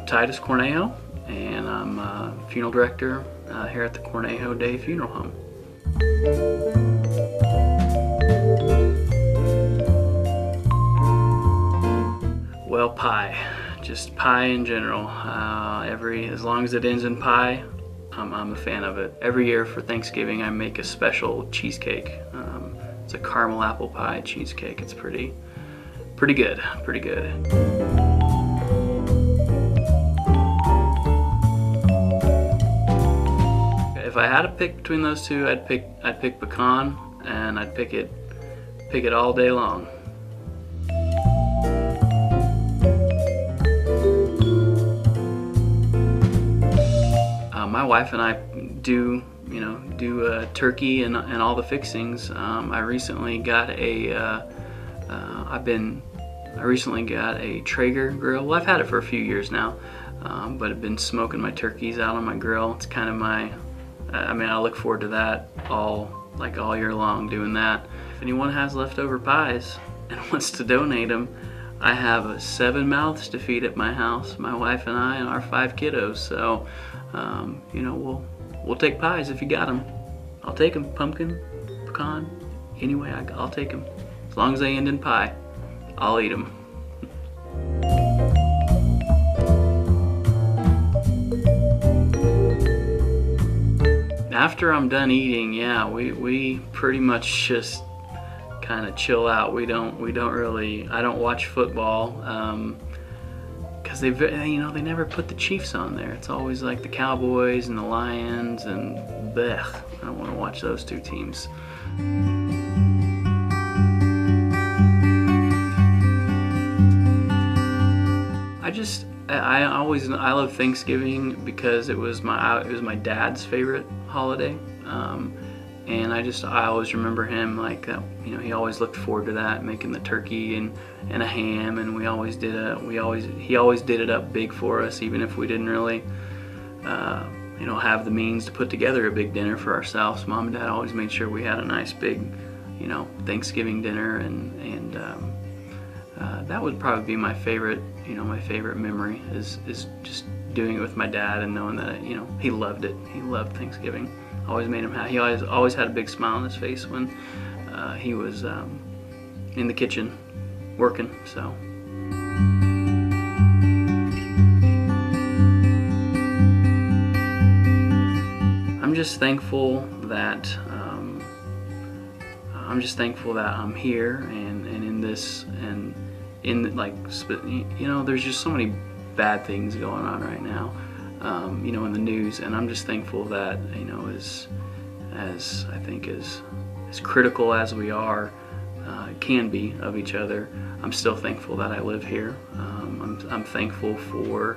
Tytus Cornejo, and I'm a funeral director here at the Cornejo Day Funeral Home. Well, pie, just pie in general. As long as it ends in pie, I'm a fan of it. Every year for Thanksgiving, I make a special cheesecake. It's a caramel apple pie cheesecake. It's pretty good, pretty good. If I had to pick between those two, I'd pick pecan, and I'd pick it all day long. My wife and I do turkey and all the fixings. I recently got a Traeger grill. Well, I've had it for a few years now, but I've been smoking my turkeys out on my grill. It's kind of I look forward to that all year long, doing that. If anyone has leftover pies and wants to donate them, I have 7 mouths to feed at my house, my wife and I and our 5 kiddos. So, we'll take pies if you got them. I'll take them, pumpkin, pecan, anyway, I'll take them. As long as they end in pie, I'll eat them. After I'm done eating, yeah, we pretty much just kind of chill out. I don't watch football because they never put the Chiefs on there. It's always like the Cowboys and the Lions, and blech, I don't want to watch those two teams. I love Thanksgiving because it was my dad's favorite holiday, and I always remember him like that. He always looked forward to that, making the turkey and a ham, and he always did it up big for us, even if we didn't really have the means to put together a big dinner for ourselves. Mom and Dad always made sure we had a nice big Thanksgiving dinner, and that would probably be my favorite memory is just doing it with my dad and knowing that he loved it. He loved Thanksgiving. Always made him happy. He always had a big smile on his face when he was in the kitchen working. So. I'm just thankful that I'm here and in this and there's just so many bad things going on right now, in the news, and I'm just thankful that as critical as we are can be of each other, I'm still thankful that I live here. I'm thankful for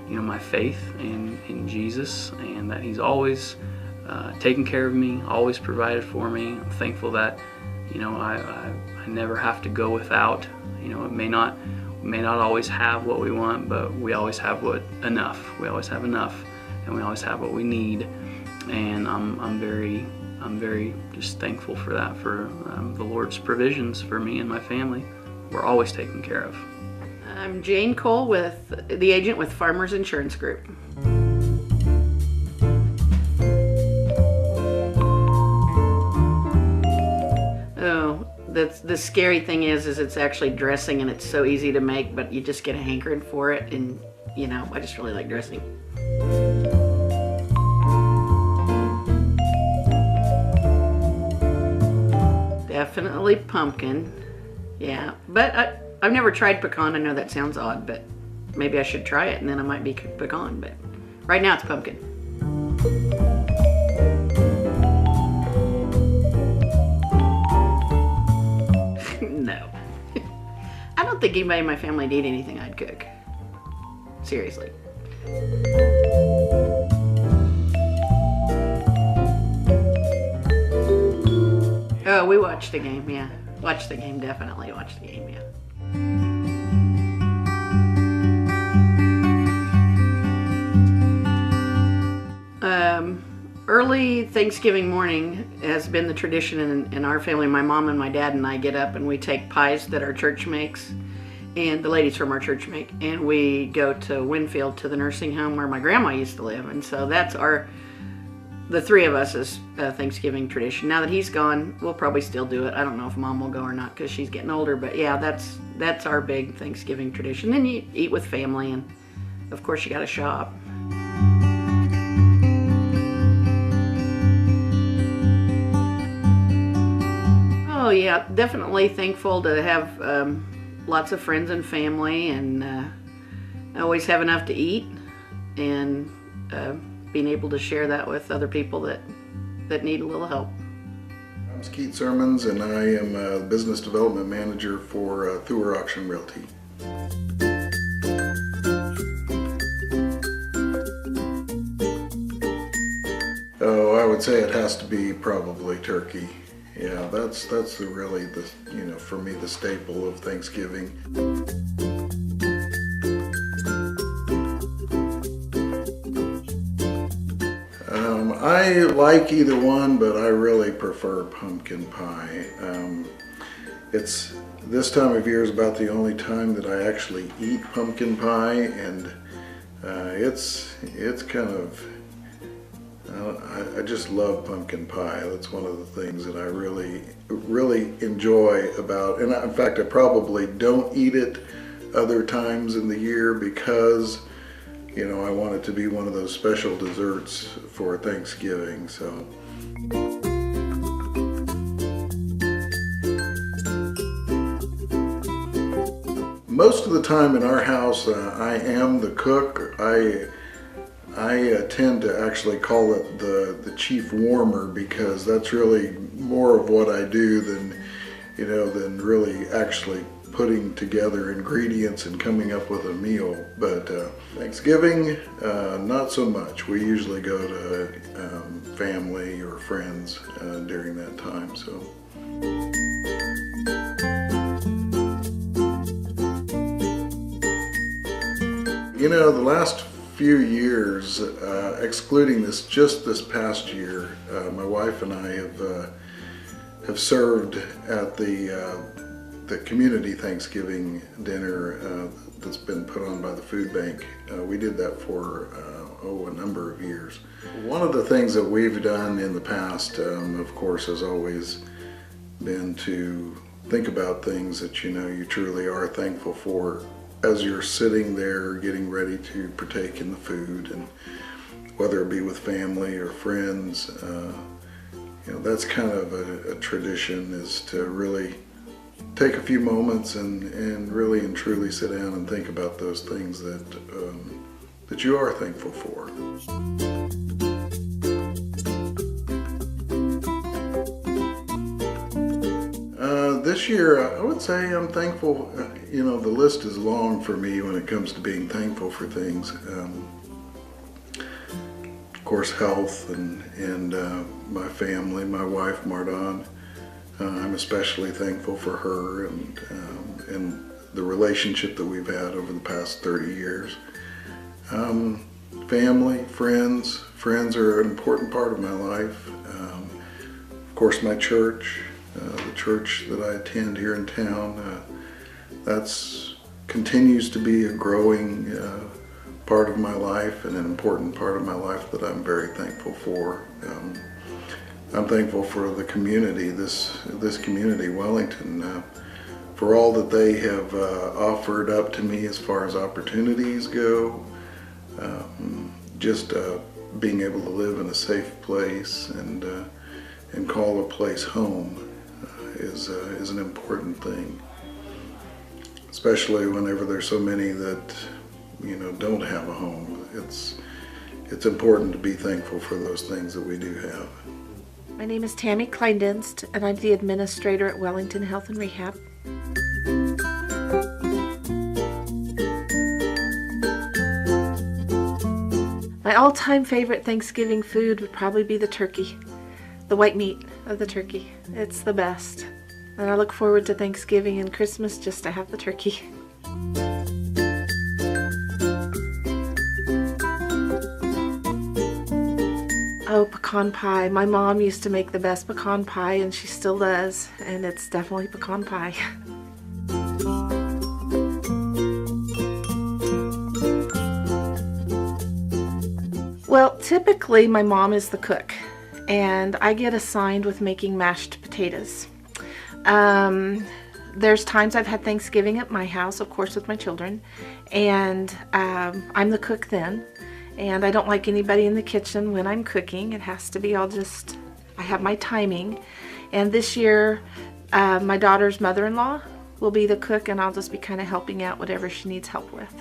my faith in Jesus, and that He's always taken care of me, always provided for me. I'm thankful that I never have to go without. It may not always have what we want, but we always have enough. We always have enough, and we always have what we need. And I'm very just thankful for that, for the Lord's provisions for me and my family. We're always taken care of. I'm Jane Cole, the agent with Farmers Insurance Group. The scary thing is it's actually dressing, and it's so easy to make, but you just get a hankering for it, and I just really like dressing. Definitely pumpkin, yeah, but I've never tried pecan. I know that sounds odd, but maybe I should try it, and then I might be pecan, but right now it's pumpkin. No. I don't think anybody in my family would eat anything I'd cook. Seriously. Oh, we watched the game, yeah. Watched the game, definitely watched the game, yeah. Early Thanksgiving morning has been the tradition in our family. My mom and my dad and I get up and we take pies that our church makes, and the ladies from our church make, and we go to Winfield to the nursing home where my grandma used to live, and so that's the three of us is Thanksgiving tradition. Now that he's gone, we'll probably still do it. I don't know if Mom will go or not because she's getting older, but yeah, that's our big Thanksgiving tradition. Then you eat with family, and of course you got to shop. Oh yeah, definitely thankful to have lots of friends and family, and always have enough to eat, and being able to share that with other people that need a little help. I'm Skeet Sirmons, and I am a business development manager for Thur Auction Realty. Oh, I would say it has to be probably turkey. Yeah, that's really the, for me, the staple of Thanksgiving. I like either one, but I really prefer pumpkin pie. It's this time of year is about the only time that I actually eat pumpkin pie, and it's kind of, I just love pumpkin pie. That's one of the things that I really enjoy about, and in fact I probably don't eat it other times in the year because I want it to be one of those special desserts for Thanksgiving. So most of the time in our house, I am the cook. I tend to actually call it the chief warmer because that's really more of what I do than really actually putting together ingredients and coming up with a meal. But Thanksgiving, not so much. We usually go to family or friends during that time. So. The last few years, excluding just this past year, my wife and I have served at the community Thanksgiving dinner that's been put on by the food bank. We did that for a number of years. One of the things that we've done in the past, of course, has always been to think about things that you truly are thankful for as you're sitting there getting ready to partake in the food, and whether it be with family or friends, that's kind of a tradition, is to really take a few moments and really and truly sit down and think about those things that you are thankful for. This year, I would say I'm thankful. The list is long for me when it comes to being thankful for things. Of course, health and my family, my wife, Mardon. I'm especially thankful for her and the relationship that we've had over the past 30 years. Family, friends are an important part of my life. Of course, my church, the church that I attend here in town, that's continues to be a growing part of my life and an important part of my life that I'm very thankful for. I'm thankful for the community, this community, Wellington, for all that they have offered up to me as far as opportunities go. Just being able to live in a safe place and call a place home is an important thing, especially whenever there's so many that don't have a home. It's important to be thankful for those things that we do have. My name is Tami Klinedinst, and I'm the administrator at Wellington Health and Rehab. My all-time favorite Thanksgiving food would probably be the turkey, the white meat of the turkey. It's the best. And I look forward to Thanksgiving and Christmas just to have the turkey. Oh, pecan pie. My mom used to make the best pecan pie, and she still does, and it's definitely pecan pie. Well, typically my mom is the cook, and I get assigned with making mashed potatoes. There's times I've had Thanksgiving at my house, of course, with my children, and I'm the cook then, and I don't like anybody in the kitchen when I'm cooking. It has to be all just, I have my timing, and this year my daughter's mother-in-law will be the cook, and I'll just be kind of helping out whatever she needs help with.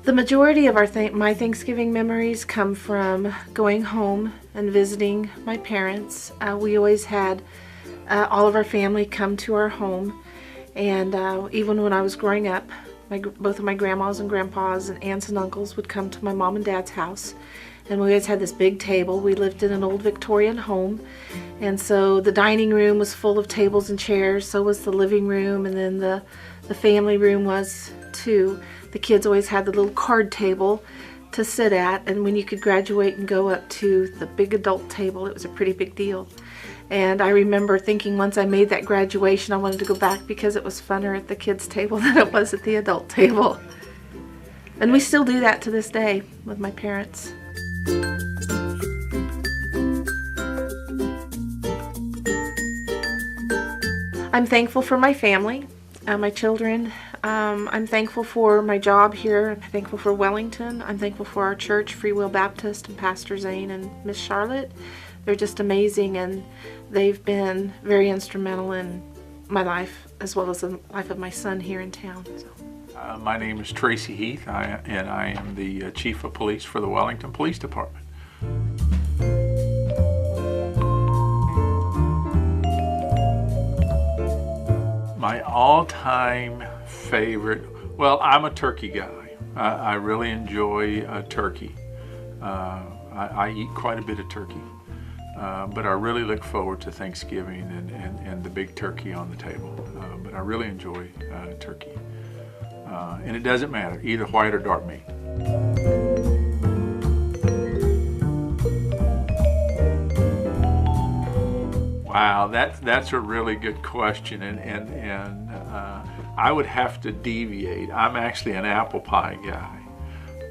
The majority of my Thanksgiving memories come from going home and visiting my parents. We always had all of our family come to our home, and even when I was growing up, both of my grandmas and grandpas and aunts and uncles would come to my mom and dad's house, and we always had this big table. We lived in an old Victorian home, and so the dining room was full of tables and chairs, so was the living room, and then the family room was too. The kids always had the little card table to sit at, and when you could graduate and go up to the big adult table, it was a pretty big deal. And I remember thinking once I made that graduation, I wanted to go back because it was funner at the kids' table than it was at the adult table. And we still do that to this day with my parents. I'm thankful for my family, my children. I'm thankful for my job here. I'm thankful for Wellington. I'm thankful for our church, Free Will Baptist, and Pastor Zane and Miss Charlotte. They're just amazing, and they've been very instrumental in my life as well as the life of my son here in town. So. My name is Tracy Heath, and I am the Chief of Police for the Wellington Police Department. My all-time favorite, well, I'm a turkey guy. I really enjoy turkey. I eat quite a bit of turkey, but I really look forward to Thanksgiving and the big turkey on the table. But I really enjoy turkey. And it doesn't matter, either white or dark meat. Wow, that's a really good question, and I would have to deviate. I'm actually an apple pie guy.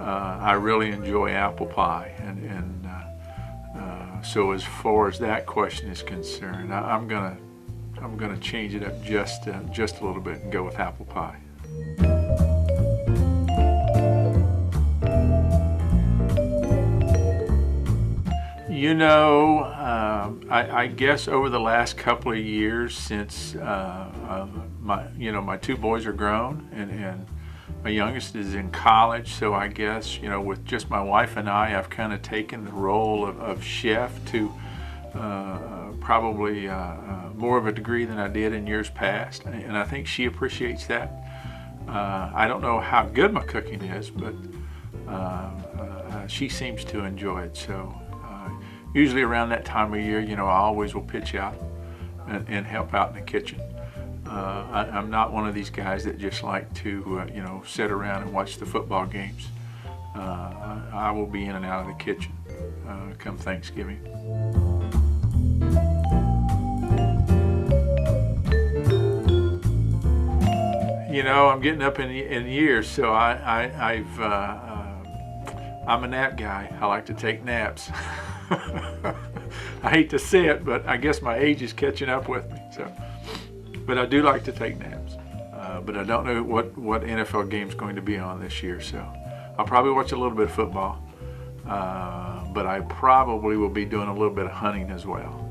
I really enjoy apple pie, and so as far as that question is concerned, I'm gonna change it up just a little bit and go with apple pie. You know, I guess over the last couple of years, since my two boys are grown and my youngest is in college, so I guess, with just my wife and I've kind of taken the role of chef to probably more of a degree than I did in years past, and I think she appreciates that. I don't know how good my cooking is, but she seems to enjoy it. So usually around that time of year, I always will pitch out and help out in the kitchen. I'm not one of these guys that just like to, sit around and watch the football games. I will be in and out of the kitchen come Thanksgiving. I'm getting up in years, so I'm a nap guy. I like to take naps. I hate to say it, but I guess my age is catching up with me. But I do like to take naps. But I don't know what NFL game's going to be on this year, so I'll probably watch a little bit of football. But I probably will be doing a little bit of hunting as well.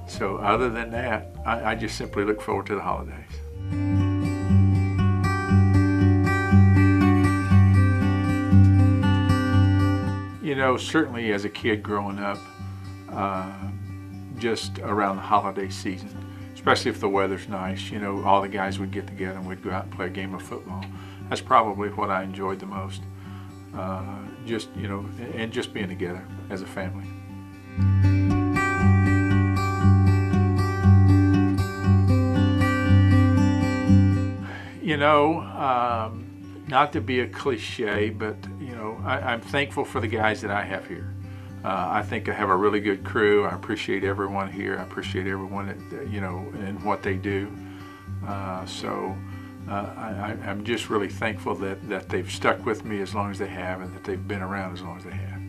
So other than that, I just simply look forward to the holidays. Certainly as a kid growing up, just around the holiday season, especially if the weather's nice, all the guys would get together and we'd go out and play a game of football. That's probably what I enjoyed the most. And just being together as a family. Not to be a cliche, but I'm thankful for the guys that I have here. I think I have a really good crew. I appreciate everyone here. I appreciate everyone that, and what they do. So I'm just really thankful that they've stuck with me as long as they have, and that they've been around as long as they have.